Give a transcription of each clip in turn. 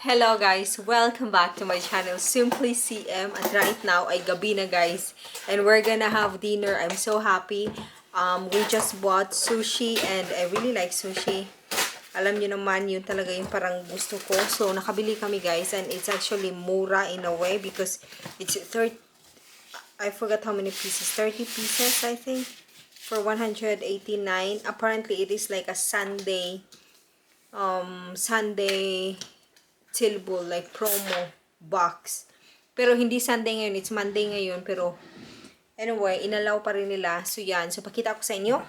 Hello guys, welcome back to my channel Simply CM. At right now ay gabi na guys, and we're gonna have dinner. I'm so happy. We just bought sushi and I really like sushi. Alam niyo naman, yun talaga yung parang gusto ko. So nakabili kami guys, and it's actually mura in a way because it's 30, I forgot how many pieces, 30 pieces I think, for 189. Apparently it is like a Sunday Tilbull, like promo box. Pero hindi Sunday ngayon, it's Monday ngayon. Pero anyway, inalaw pa rin nila. So yan, so pakita ko sa inyo.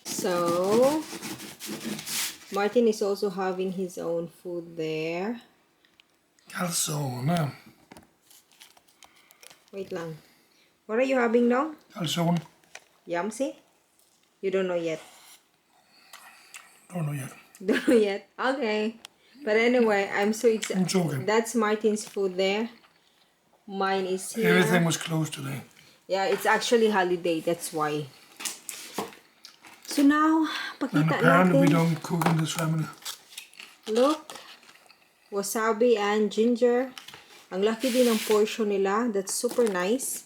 So Martin is also having his own food there. Calzone. Wait lang. What are you having now? Calzone. Yamsi? You don't know yet. Don't know yet. Don't know yet? Okay. But anyway, I'm so excited. I'm joking. That's Martin's food there. Mine is here. Everything was closed today. Yeah, it's actually holiday. That's why. So now, And pakita apparently we natin. don't cook in this family. Look. Wasabi and ginger. Ang laki din ng portion nila. That's super nice.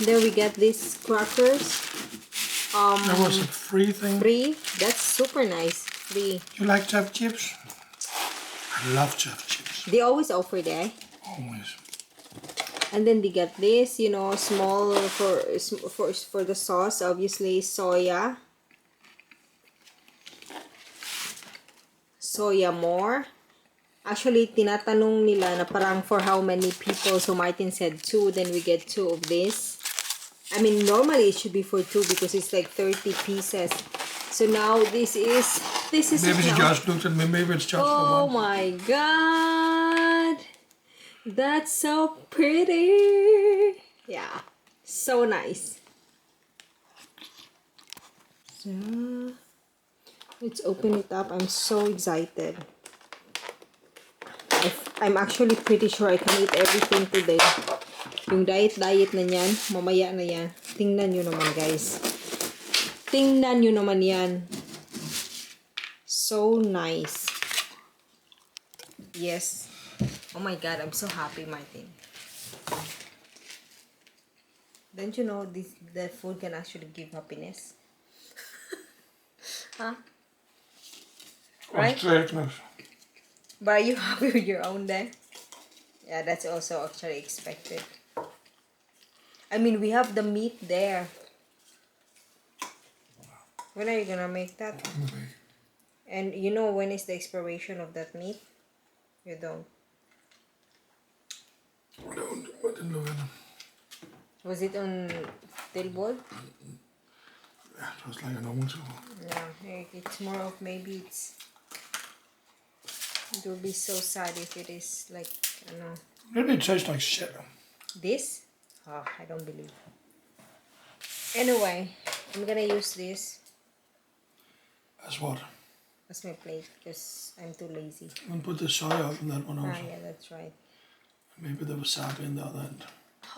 Then we get these crackers. There was a free thing. Free. That's super nice. Free. You like Jeff chips? I love Jeff chips. They always offer there. Always. And then they get this, you know, small for the sauce, obviously soya more. Actually, tinatanong nila na parang for how many people. So Martin said 2, then we get 2 of this. I mean, normally it should be for 2 because it's like 30 pieces. So now this is Maybe she now. just looked at me. Maybe it's just Oh for one. my god, that's so pretty. Yeah, so nice. So let's open it up. I'm so excited. I'm actually pretty sure I can eat everything today. Yung diet na yan, mamaya na yan. Tingnan nyo naman guys. Tingnan nyo naman yan. So nice. Yes. Oh my god, I'm so happy, Martin. Don't you know that food can actually give happiness? Huh? Right? Straightness. But are you happy with your own then? Yeah, that's also actually expected. I mean, we have the meat there. When are you gonna make that? And you know when is the expiration of that meat? You don't. Don't, but didn't look at them. Was it on Tilbull? Yeah, it was like a normal soup. Yeah, it's more of maybe it's. It will be so sad if it is like, I don't know. Maybe it tastes like shit. This? Oh, I don't believe. Anyway, I'm gonna use this That's what. as my plate because I'm too lazy. And put the soya in that one Ah, also. yeah, that's right. Maybe the wasabi in the other end.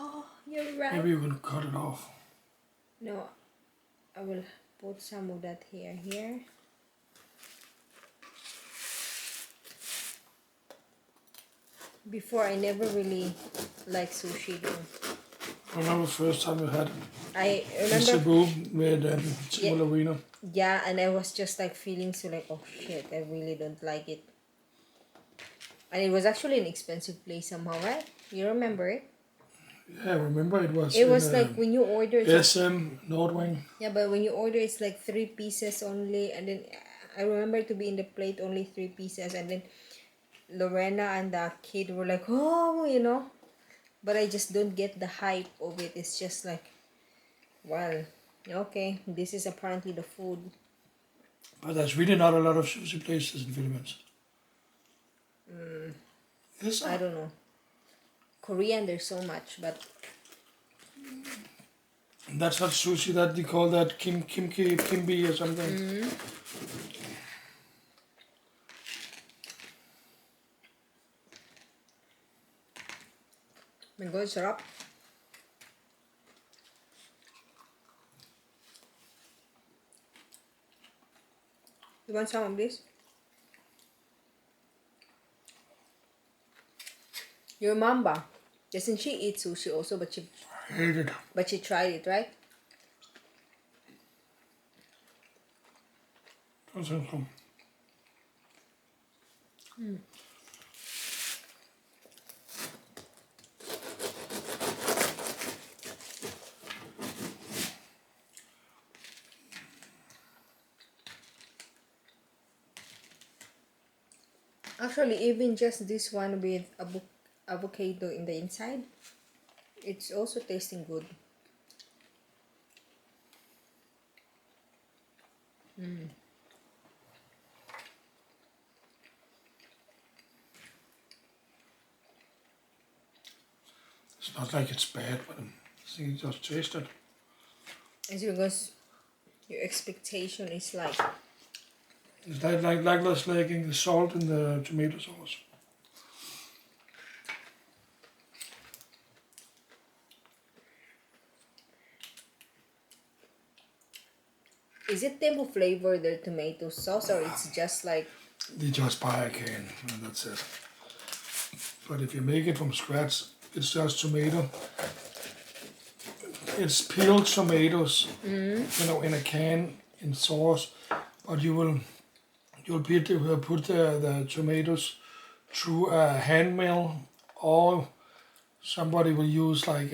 Oh, you're right. Maybe you can cut it off. No, I will put some of that here. Before, I never really liked sushi though. I remember the first time we had it I in remember, Cebu with Cebu Arena. yeah, and I was just like feeling so like, oh shit, I really don't like it. And it was actually an expensive place somehow, right? You remember it? Yeah, remember it was. It was like when you order, it's like, SM Nordwing. yeah, but when you order, it's like 3 pieces only, and then I remember to be in the plate only 3 pieces, and then Lorena and the kid were like, oh, you know, but I just don't get the hype of it. It's just like, well, okay, this is apparently the food. But there's really not a lot of sushi places in Philippines. Yes, I don't know. Korean, there's so much, but that's not sushi. That they call that kimbi or something. my God, sarap. You want some of this? Your mamba, doesn't she eat sushi also? I hate it. But she tried it, right? I think so. Actually, even just this one with avocado in the inside, it's also tasting good. It's not like it's bad, but I think it just tasted. It's because your expectation is like, It's like less liking the salt in the tomato sauce. is it them who flavor their tomato sauce or it's just like, They just buy a can and that's it. But if you make it from scratch, it's just tomato. It's peeled tomatoes, you know, in a can in sauce. But you'll put the tomatoes through a hand mill, or somebody will use like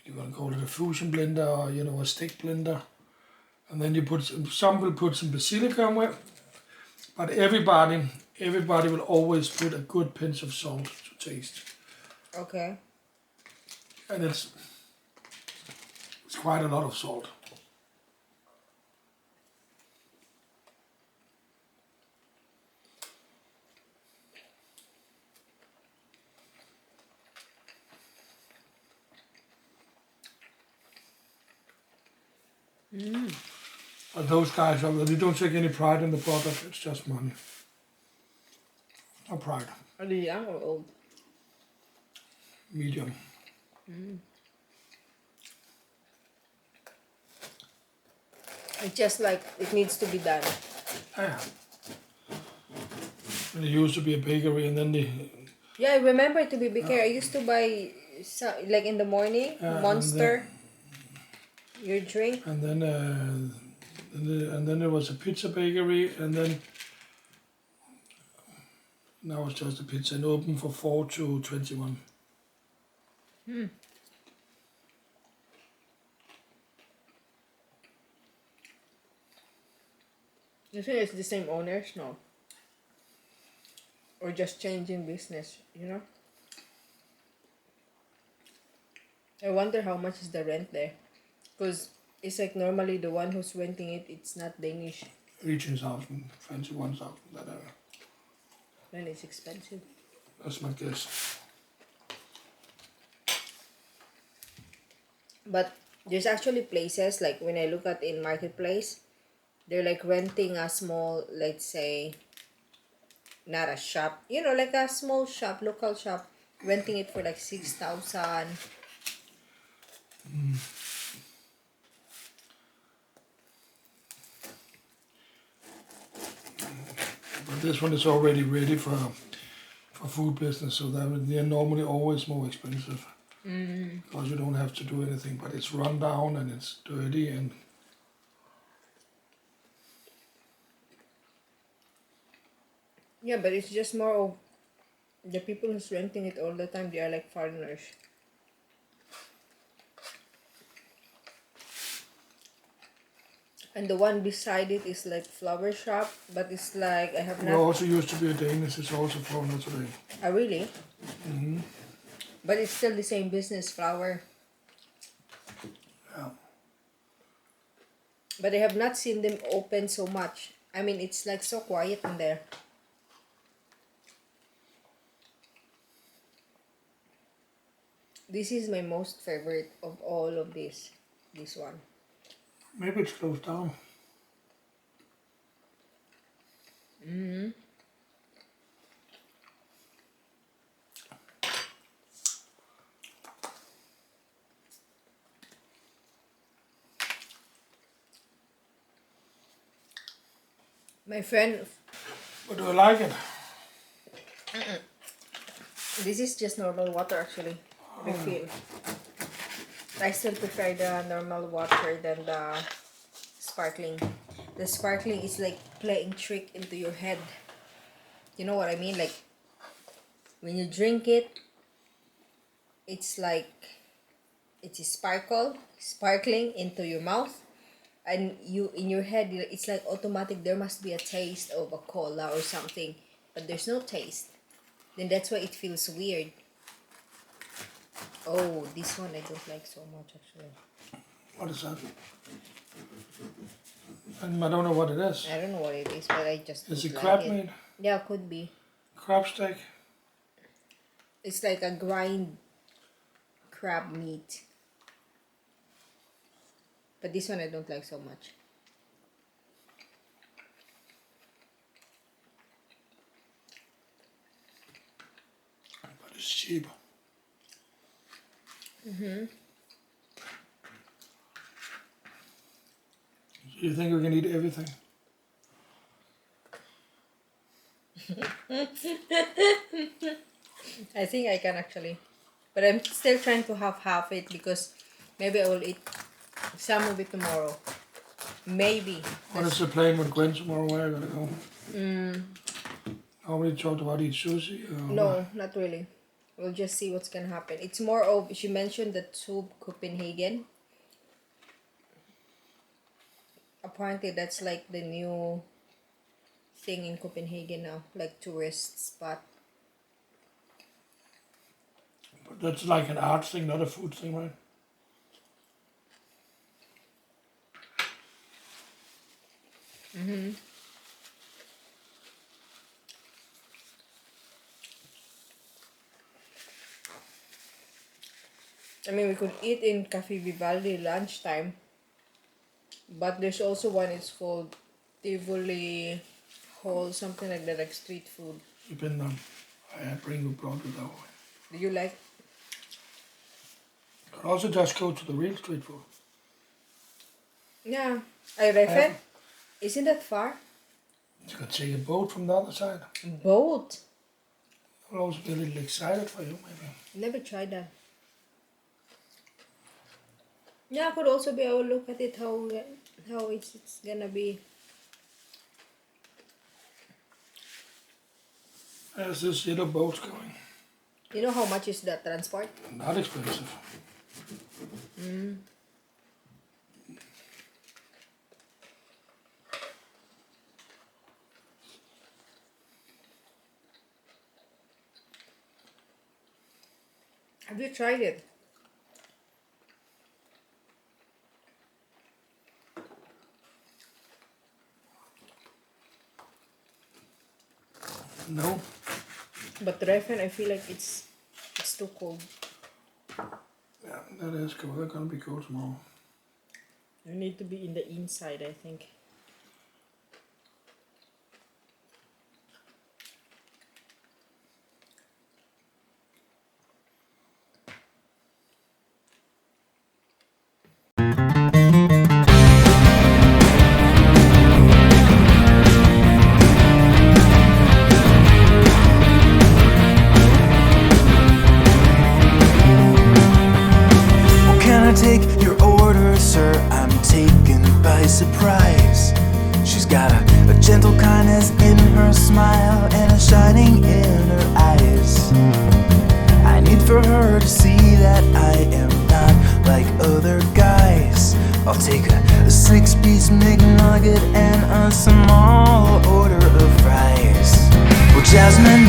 you're gonna call it a fusion blender, or you know, a stick blender, and then you put some will put some basilica with, but everybody will always put a good pinch of salt to taste, okay. and it's quite a lot of salt. But those guys, they don't take any pride in the product. It's just money. No pride. Are they young or old? Medium. It's just like it needs to be done. Yeah. And it used to be a bakery, and then they Yeah, I remember to be baker. I used to buy like in the morning, Monster, your drink. and then there was a pizza bakery, and then now it's just a pizza and open for 4 to 21. You think it's the same owners, no? Or just changing business, you know? I wonder how much is the rent there. Because it's like normally the one who's renting it, it's not Danish. 18,000, 21,000, that area. Then it's expensive. That's my guess. But there's actually places, like when I look at in Marketplace, they're like renting a small, let's say, not a shop, you know, like a small shop, local shop, renting it for like 6,000. But this one is already ready for food business, so that they're normally always more expensive. Because you don't have to do anything, but it's run down and it's dirty and Yeah, but it's just more of the people who's renting it all the time, they are like foreigners. And the one beside it is like flower shop, but it's like I have it not. also used to be a Danish. It's also foreigner today. Oh, really? But it's still the same business, flower. Yeah. But I have not seen them open so much. I mean, it's like so quiet in there. This is my most favorite of all of this. This one. Maybe it's closed down. My friend, But do I like it? This is just normal water actually. Refill. I still prefer the normal water than the sparkling. The sparkling is like playing trick into your head. You know what I mean? Like when you drink it, it's like it is sparkling into your mouth, and you in your head it's like automatic. There must be a taste of a cola or something, but there's no taste. Then that's why it feels weird. Oh, this one I don't like so much actually. What is that? I don't know what it is. I don't know what it is, but I just Is don't it like crab it. meat? Yeah, could be. Crab steak? It's like a grind crab meat. But this one I don't like so much. But it's cheap. Mm-hmm. Do you think we can eat everything? I think I can actually. But I'm still trying to have half it because maybe I will eat some of it tomorrow. Maybe. What is the plan with Gwen tomorrow? Where are you gonna go? Nobody talked about eat sushi? Or No, not really. We'll just see what's gonna happen. It's more of, she mentioned the tube Copenhagen. Apparently that's like the new thing in Copenhagen now, like tourist spot. But that's like an art thing, not a food thing, right? Mm-hmm. I mean, we could eat in Cafe Vivaldi lunchtime, but there's also one, it's called Tivoli Hall, something like that, like street food. You've been I bring you brought it over. Do you like? Could also just go to the real street food. Yeah, I reckon. Yeah. Isn't that far? You could take a boat from the other side. Boat? I'll also be a little excited for you, maybe. Never tried that. Yeah, I could also be. I will look at it how it's gonna be. There's this little boat going. You know how much is that transport? Not expensive. Have you tried it? No. But reckon I feel like it's too cold. Yeah, that is cool. They're gonna be cold tomorrow. You need to be in the inside, I think. Take your order, sir, I'm taken by surprise. She's got a gentle kindness in her smile and a shining in her eyes. I need for her to see that I am not like other guys. I'll take a 6-piece McNugget and a small order of fries. Well, Jasmine,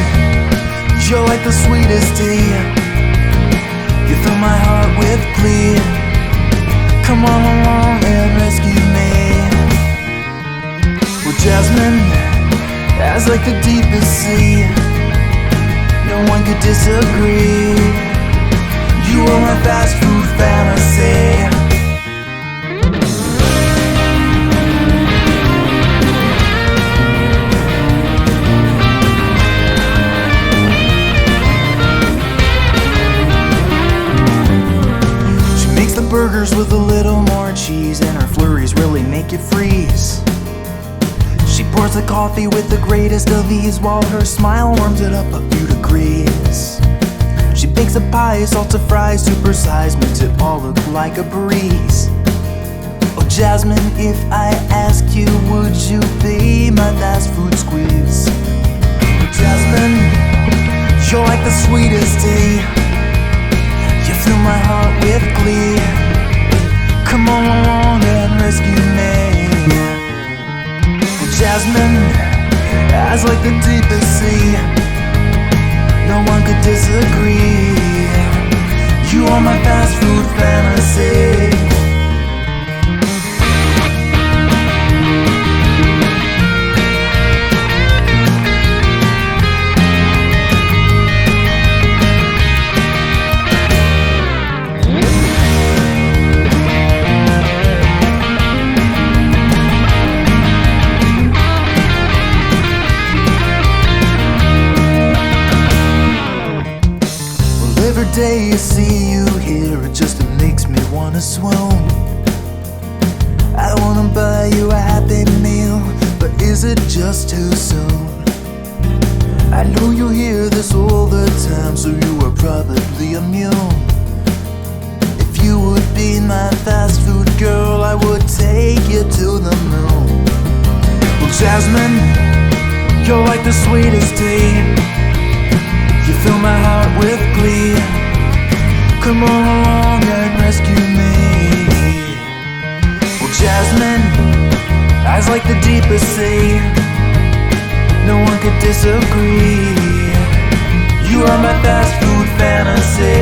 you're like the sweetest tea. You fill my heart with glee. Come on along and rescue me. Well, Jasmine, as like the deepest sea, no one could disagree. You are my fast food fantasy. Burgers with a little more cheese, and her flurries really make you freeze. She pours the her coffee with the greatest of ease, while her smile warms it up a few degrees. She bakes a pie, salsa fries, supersize, makes it all look like a breeze. Oh Jasmine, if I asked you, would you be my fast food squeeze? Jasmine, you're like the sweetest tea. You fill my heart with glee. Come on along and rescue me. Jasmine, eyes like the deepest sea. No one could disagree. You are my fast food fantasy. Every day I see you here, it just makes me wanna swoon. I wanna buy you a happy meal, but is it just too soon? I know you hear this all the time, so you are probably immune. If you would be my fast food girl, I would take you to the moon. Well Jasmine, you're like the sweetest tea. You fill my heart with glee. Come on along and rescue me. Well Jasmine, eyes like the deepest sea. No one could disagree. You are my fast food fantasy.